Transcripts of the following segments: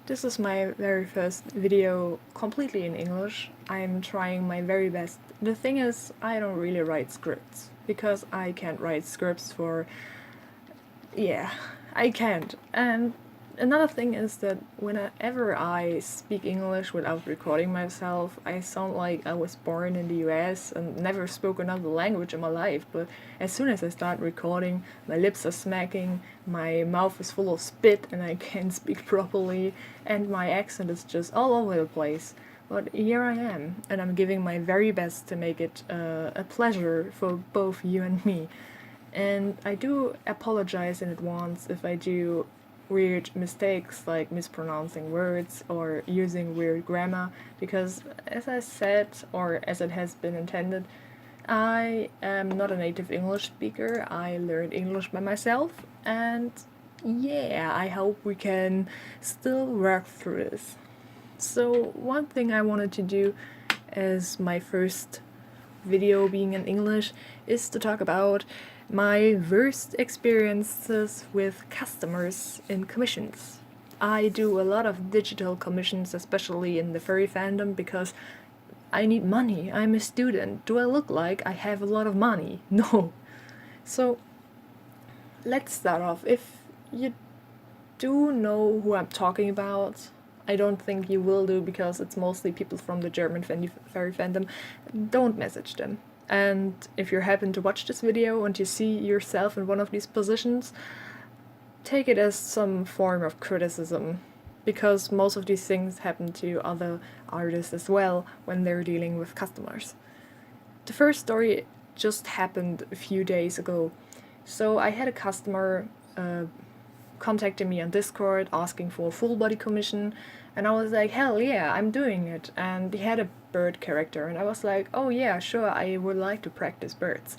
This is my very first video completely in English. I'm trying my very best. The thing is, I don't really write scripts because I can't write scripts for. Yeah, I can't. And another thing is that whenever I speak English without recording myself, I sound like I was born in the US and never spoke another language in my life. But as soon as I start recording, my lips are smacking, my mouth is full of spit, and I can't speak properly, and my accent is just all over the place. But here I am, and I'm giving my very best to make it a pleasure for both you and me. And I do apologize in advance if I do weird mistakes like mispronouncing words or using weird grammar, because as I said, or as it has been intended, I am not a native English speaker. I learned English by myself, and yeah, I hope we can still work through this. So, one thing I wanted to do as my first video being in English is to talk about my worst experiences with customers in commissions. I do a lot of digital commissions, especially in the furry fandom, because I need money. I'm a student. Do I look like I have a lot of money? No. So let's start off. If you do know who I'm talking about, I don't think you will do because it's mostly people from the German furry fandom. Don't message them. And if you happen to watch this video and you see yourself in one of these positions, take it as some form of criticism, because most of these things happen to other artists as well when they're dealing with customers. The first story just happened a few days ago. So I had a customer contacting me on Discord asking for a full body commission, and I was like, hell yeah, I'm doing it. And he had a bird character, and I was like, oh yeah, sure, I would like to practice birds.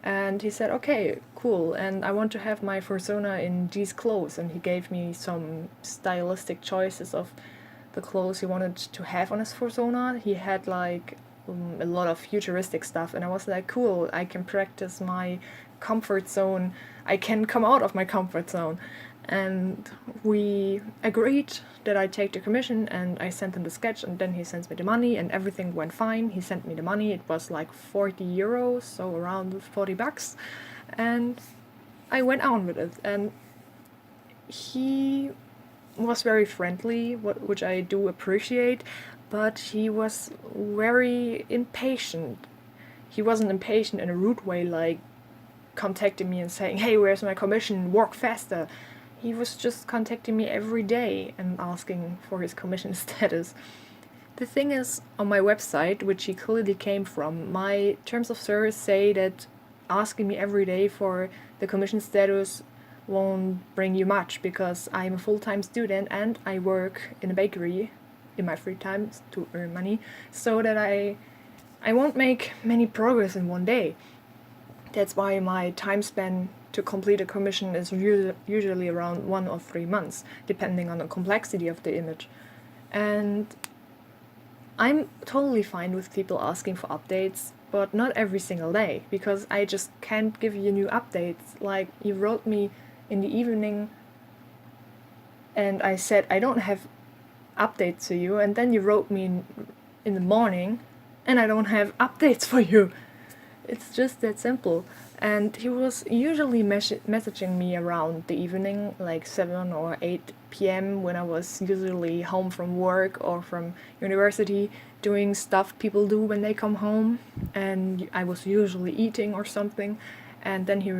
And he said, okay, cool, and I want to have my persona in these clothes. And he gave me some stylistic choices of the clothes he wanted to have on his persona. He had like a lot of futuristic stuff, and I was like, cool, I can practice my comfort zone. I can come out of my comfort zone. And we agreed that I take the commission, and I sent him the sketch, and then he sends me the money, and everything went fine. He sent me the money. It was like 40 euros, so around 40 bucks. And I went on with it, and he was very friendly, which I do appreciate, but he was very impatient. He wasn't impatient in a rude way, like contacting me and saying, hey, where's my commission? Work faster. He was just contacting me every day and asking for his commission status. The thing is, on my website, which he clearly came from, my terms of service say that asking me every day for the commission status won't bring you much, because I'm a full-time student and I work in a bakery in my free time to earn money, so that I won't make many progress in one day. That's why my time span to complete a commission is usually around 1 or 3 months, depending on the complexity of the image. And I'm totally fine with people asking for updates, but not every single day, because I just can't give you new updates. Like, you wrote me in the evening and I said I don't have updates for you, and then you wrote me in the morning and I don't have updates for you. It's just that simple. And he was usually messaging me around the evening, like 7 or 8 p.m., when I was usually home from work or from university, doing stuff people do when they come home. And I was usually eating or something. And then he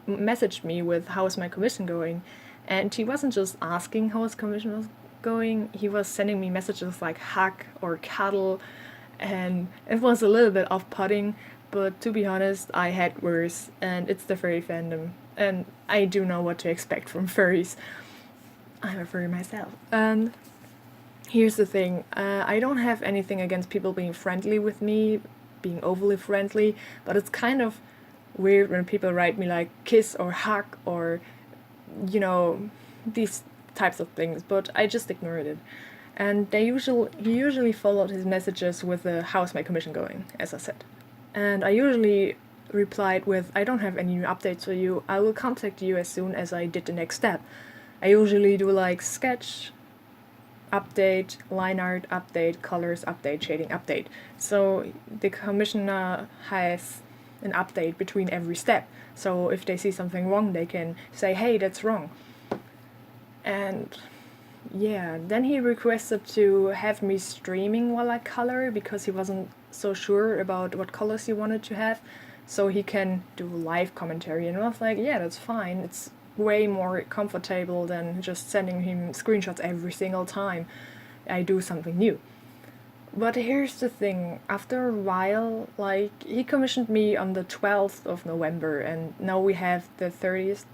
messaged me with, how is my commission going? And he wasn't just asking how his commission was going, he was sending me messages like hug or cuddle. And it was a little bit off-putting. But to be honest, I had worse, and it's the furry fandom, and I do know what to expect from furries. I'm a furry myself. And here's the thing, I don't have anything against people being friendly with me, being overly friendly, but it's kind of weird when people write me like kiss or hug or, these types of things, but I just ignored it. And he usually followed his messages with a, how's my commission going, as I said. And I usually replied with, I don't have any new updates for you, I will contact you as soon as I did the next step. I usually do like sketch update, line art, update, colors, update, shading, update. So the commissioner has an update between every step. So if they see something wrong, they can say, hey, that's wrong. And yeah, then he requested to have me streaming while I color because he wasn't so sure about what colors he wanted to have, so he can do live commentary. And I was like, yeah, that's fine. It's way more comfortable than just sending him screenshots every single time I do something new. But here's the thing, after a while, like, he commissioned me on the 12th of November, and now we have the 30th,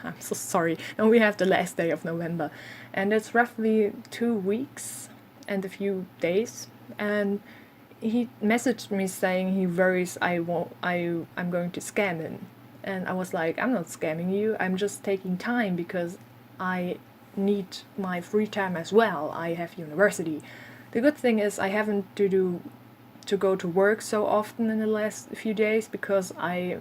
I'm so sorry, now we have the last day of November, and it's roughly 2 weeks and a few days, and he messaged me saying he worries I'm going to scam him. And I was like, I'm not scamming you, I'm just taking time because I need my free time as well. I have university. The good thing is I haven't to go to work so often in the last few days because I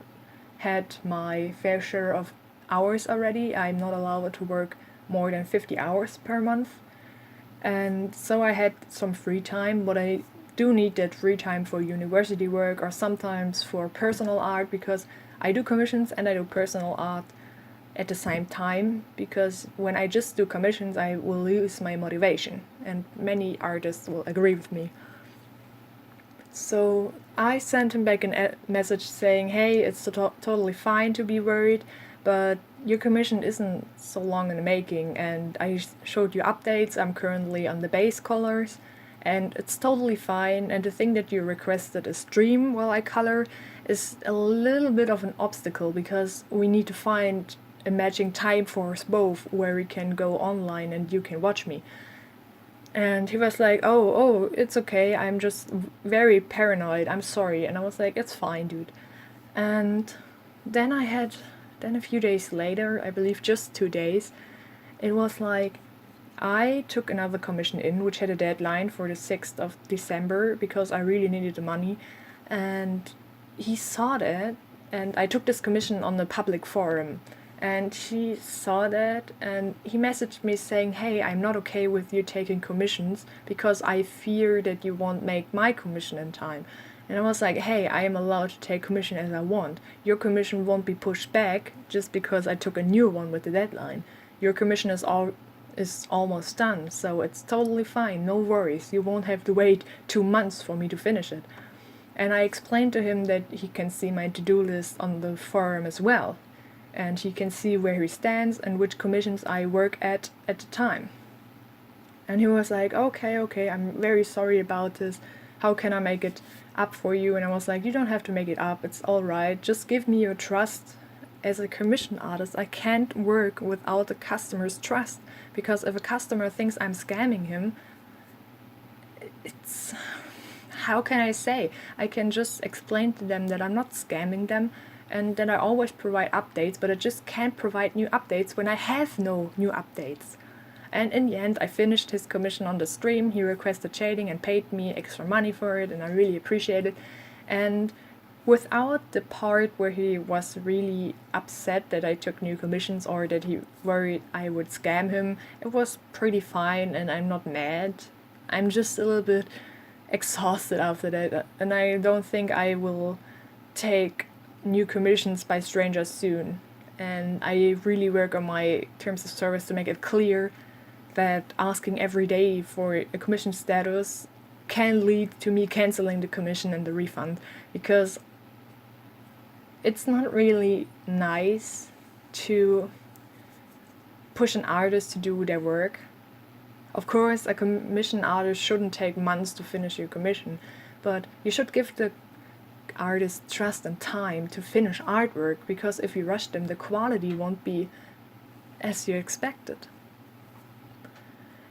had my fair share of hours already. I'm not allowed to work more than 50 hours per month. And so I had some free time, but I do need that free time for university work or sometimes for personal art because I do commissions and I do personal art at the same time, because when I just do commissions I will lose my motivation, and many artists will agree with me. So I sent him back a message saying, hey, it's totally fine to be worried, but your commission isn't so long in the making, and I showed you updates. I'm currently on the base colors, and it's totally fine, and the thing that you requested a stream while I color is a little bit of an obstacle because we need to find a matching time for us both where we can go online and you can watch me. And he was like, oh, it's okay, I'm just very paranoid, I'm sorry. And I was like, it's fine, dude. And then a few days later, I believe just 2 days, it was like, I took another commission in, which had a deadline for the 6th of December because I really needed the money. And he saw that, and I took this commission on the public forum. And he saw that, and he messaged me saying, hey, I'm not okay with you taking commissions because I fear that you won't make my commission in time. And I was like, hey, I am allowed to take commission as I want. Your commission won't be pushed back just because I took a new one with the deadline. Your commission is almost done, so it's totally fine, no worries. You won't have to wait 2 months for me to finish it. And I explained to him that he can see my to-do list on the forum as well, and he can see where he stands and which commissions I work at the time. And he was like, okay, I'm very sorry about this. How can I make it up for you? And I was like, you don't have to make it up, it's alright. Just give me your trust. As a commission artist, I can't work without the customer's trust, because if a customer thinks I'm scamming him, it's... how can I say? I can just explain to them that I'm not scamming them, and that I always provide updates, but I just can't provide new updates when I have no new updates. And in the end, I finished his commission on the stream. He requested shading and paid me extra money for it, and I really appreciate it. And without the part where he was really upset that I took new commissions or that he worried I would scam him, it was pretty fine, and I'm not mad. I'm just a little bit exhausted after that, and I don't think I will take new commissions by strangers soon. And I really work on my terms of service to make it clear that asking every day for a commission status can lead to me canceling the commission and the refund, because it's not really nice to push an artist to do their work. Of course, a commission artist shouldn't take months to finish your commission, but you should give the artist trust and time to finish artwork, because if you rush them, the quality won't be as you expected.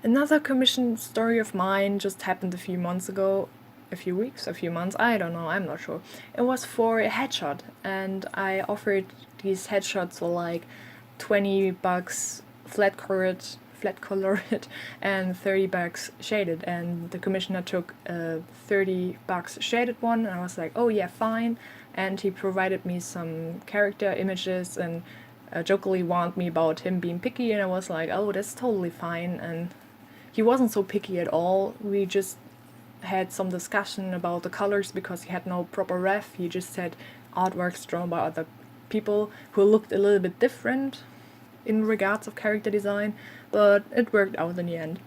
Another commission story of mine just happened a few months ago, a few weeks, a few months, I don't know, I'm not sure. It was for a headshot, and I offered these headshots for like $20 flat colored and $30 shaded, and the commissioner took a $30 shaded one, and I was like, oh yeah, fine. And he provided me some character images and jokingly warned me about him being picky, and I was like, oh, that's totally fine. And he wasn't so picky at all. We just had some discussion about the colors because he had no proper ref. He just had artworks drawn by other people who looked a little bit different in regards of character design, but it worked out in the end.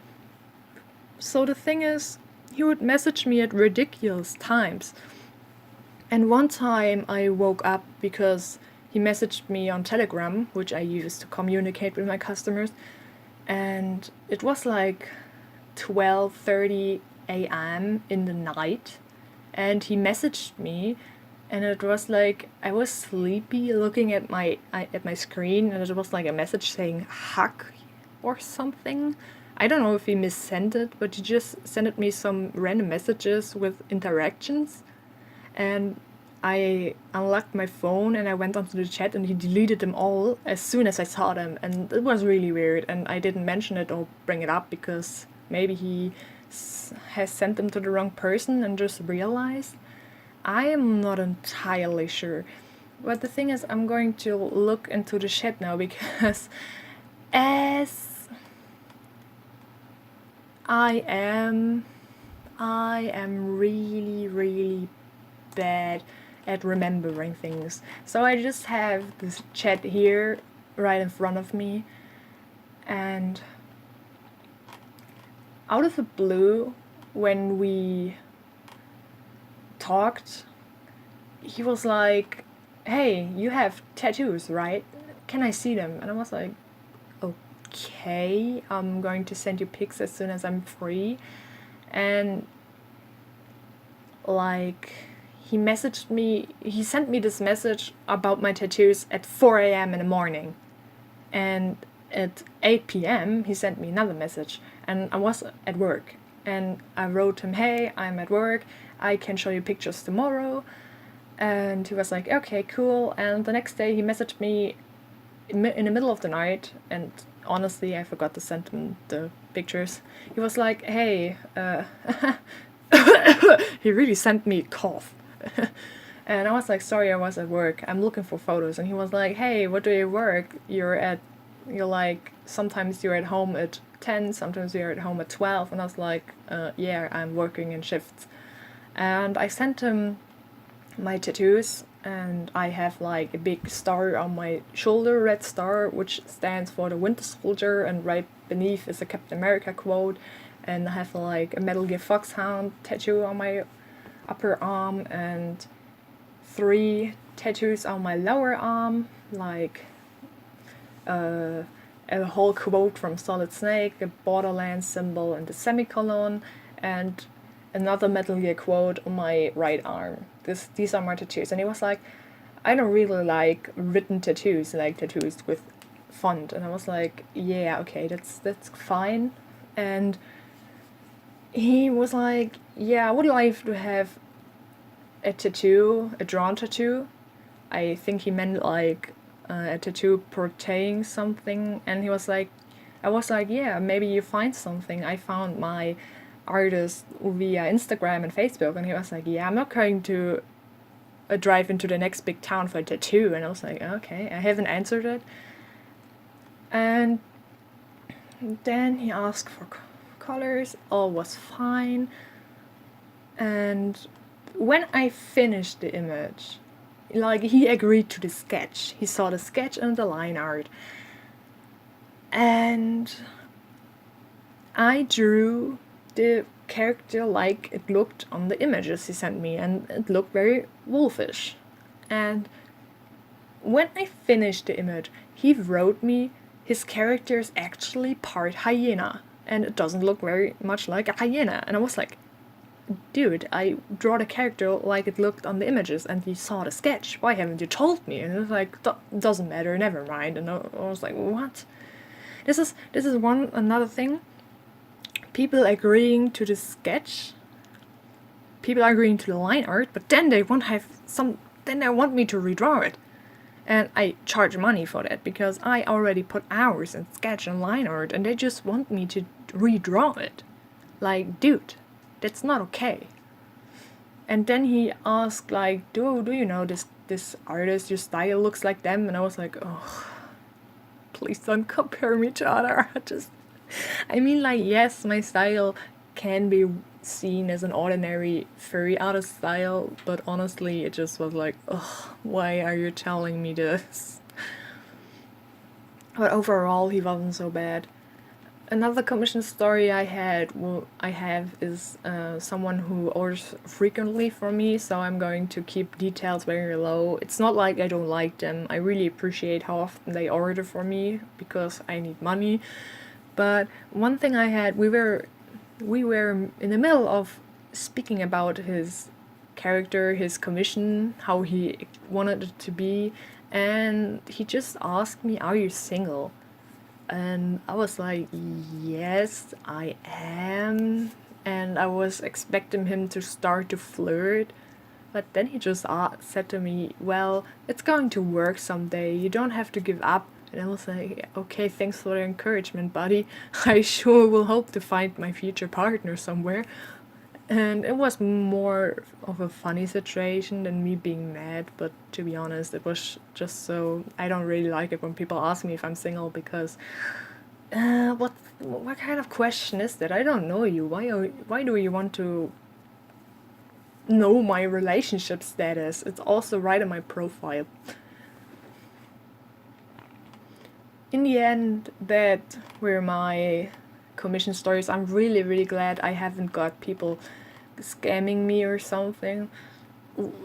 So the thing is, he would message me at ridiculous times. And one time I woke up because he messaged me on Telegram, which I use to communicate with my customers, and it was like 12:30 a.m. in the night, and he messaged me, and it was like I was sleepy looking at my screen, and it was like a message saying "hug" or something. I don't know if he missent it, but he just sent me some random messages with interactions, and I unlocked my phone and I went onto the chat, and he deleted them all as soon as I saw them, and it was really weird, and I didn't mention it or bring it up because maybe he has sent them to the wrong person and just realized. I am not entirely sure. But the thing is, I'm going to look into the chat now because as I am really, really bad at remembering things. So I just have this chat here right in front of me, and out of the blue, when we talked, he was like, "Hey, you have tattoos, right? Can I see them?" And I was like, "Okay, I'm going to send you pics as soon as I'm free." And like, he sent me this message about my tattoos at 4 a.m. in the morning. And at 8 p.m. he sent me another message, and I was at work. And I wrote him, "Hey, I'm at work, I can show you pictures tomorrow." And he was like, "Okay, cool." And the next day he messaged me in the middle of the night, and honestly I forgot to send him the pictures. He was like, "Hey, he really sent me a cough." And I was like, "Sorry, I was at work, I'm looking for photos." And he was like, "Hey, what do you work? You're like, sometimes you're at home at 10, sometimes you're at home at 12. And I was like, "Yeah, I'm working in shifts." And I sent him my tattoos, and I have like a big star on my shoulder, red star, which stands for the Winter Soldier, and right beneath is a Captain America quote. And I have like a Metal Gear Foxhound tattoo on my upper arm, and 3 tattoos on my lower arm, like a whole quote from Solid Snake, a Borderlands symbol, and a semicolon, and another Metal Gear quote on my right arm. These are my tattoos. And he was like, "I don't really like written tattoos, like tattoos with font." And I was like, "Yeah, okay, that's fine." And he was like, "Yeah, I would like to have a tattoo, a drawn tattoo." I think he meant like a tattoo portraying something. And he was like, I was like, "Yeah, maybe you find something." I found my artist via Instagram and Facebook. And he was like, "Yeah, I'm not going to drive into the next big town for a tattoo." And I was like, "Okay." I haven't answered it. And then he asked for colors. All was fine. And when I finished the image, like, he agreed to the sketch. He saw the sketch and the line art. And I drew the character like it looked on the images he sent me, and it looked very wolfish. And when I finished the image, he wrote me his character is actually part hyena, and it doesn't look very much like a hyena. And I was like, "Dude, I draw the character like it looked on the images, and you saw the sketch. Why haven't you told me?" And it was like, "Doesn't matter, never mind." And I was like, "What?" This is another thing. People agreeing to the sketch, people agreeing to the line art, but then they want me to redraw it. And I charge money for that because I already put hours in sketch and line art, and they just want me to redraw it. Like, dude, that's not okay. And then he asked, like, do you know this artist, your style looks like them? And I was like, "Oh, please don't compare me to other artists." I mean, like, yes, my style can be seen as an ordinary furry artist style, but honestly, it just was like, ugh, why are you telling me this? But overall, he wasn't so bad. Another commission story I have is someone who orders frequently from me, so I'm going to keep details very low. It's not like I don't like them. I really appreciate how often they order for me because I need money. But one thing I had, we were in the middle of speaking about his character, his commission, how he wanted it to be, and he just asked me, "Are you single?" And I was like, yes, I am. And I was expecting him to start to flirt. But then he just said to me, well, it's going to work someday. You don't have to give up. And I was like, okay, thanks for the encouragement, buddy. I sure will hope to find my future partner somewhere. And it was more of a funny situation than me being mad, but to be honest, it was just so... I don't really like it when people ask me if I'm single, because what kind of question is that? I don't know you. Why do you want to know my relationship status? It's also right in my profile. In the end, that were my commission stories. I'm really glad I haven't got people scamming me or something.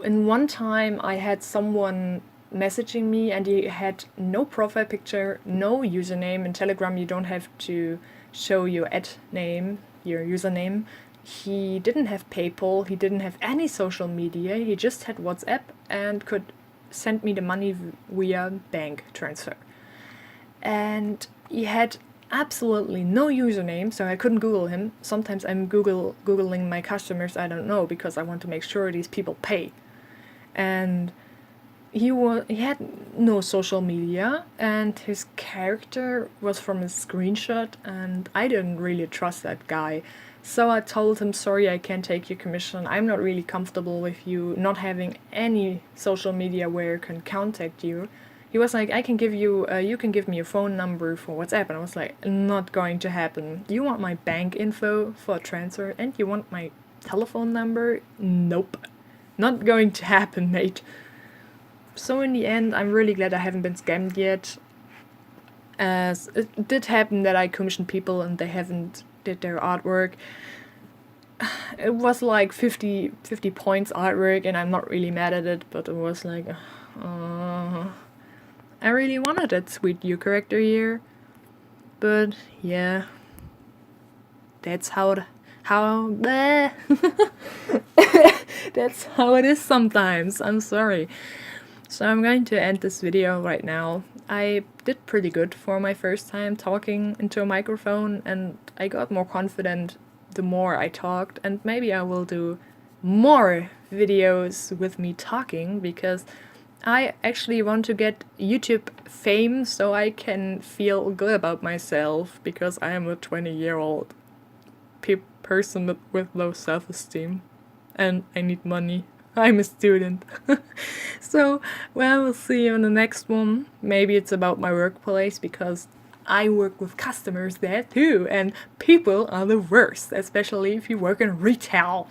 And one time I had someone messaging me and he had no profile picture, no username. In Telegram you don't have to show your @name, your username. He didn't have PayPal, he didn't have any social media, he just had WhatsApp and could send me the money via bank transfer. And he had absolutely no username, so I couldn't Google him. Sometimes I'm Googling my customers, I don't know, because I want to make sure these people pay. And he had no social media, and his character was from a screenshot, and I didn't really trust that guy. So I told him, sorry, I can't take your commission. I'm not really comfortable with you not having any social media where I can contact you. He was like, I can give you, you can give me your phone number for WhatsApp. And I was like, not going to happen. You want my bank info for a transfer and you want my telephone number? Nope. Not going to happen, mate. So in the end, I'm really glad I haven't been scammed yet. As it did happen that I commissioned people and they haven't did their artwork. It was like 50 points artwork and I'm not really mad at it, but it was like... I really wanted that sweet you character here, but yeah, that's how that's how it is sometimes. I'm sorry. So I'm going to end this video right now. I did pretty good for my first time talking into a microphone, and I got more confident the more I talked, and maybe I will do more videos with me talking, because I actually want to get YouTube fame so I can feel good about myself, because I am a 20-year-old person with low self-esteem and I need money. I'm a student. So, well, we'll see you in the next one. Maybe it's about my workplace, because I work with customers there too, and people are the worst, especially if you work in retail.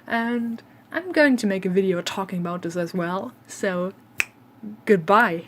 And I'm going to make a video talking about this as well, so goodbye.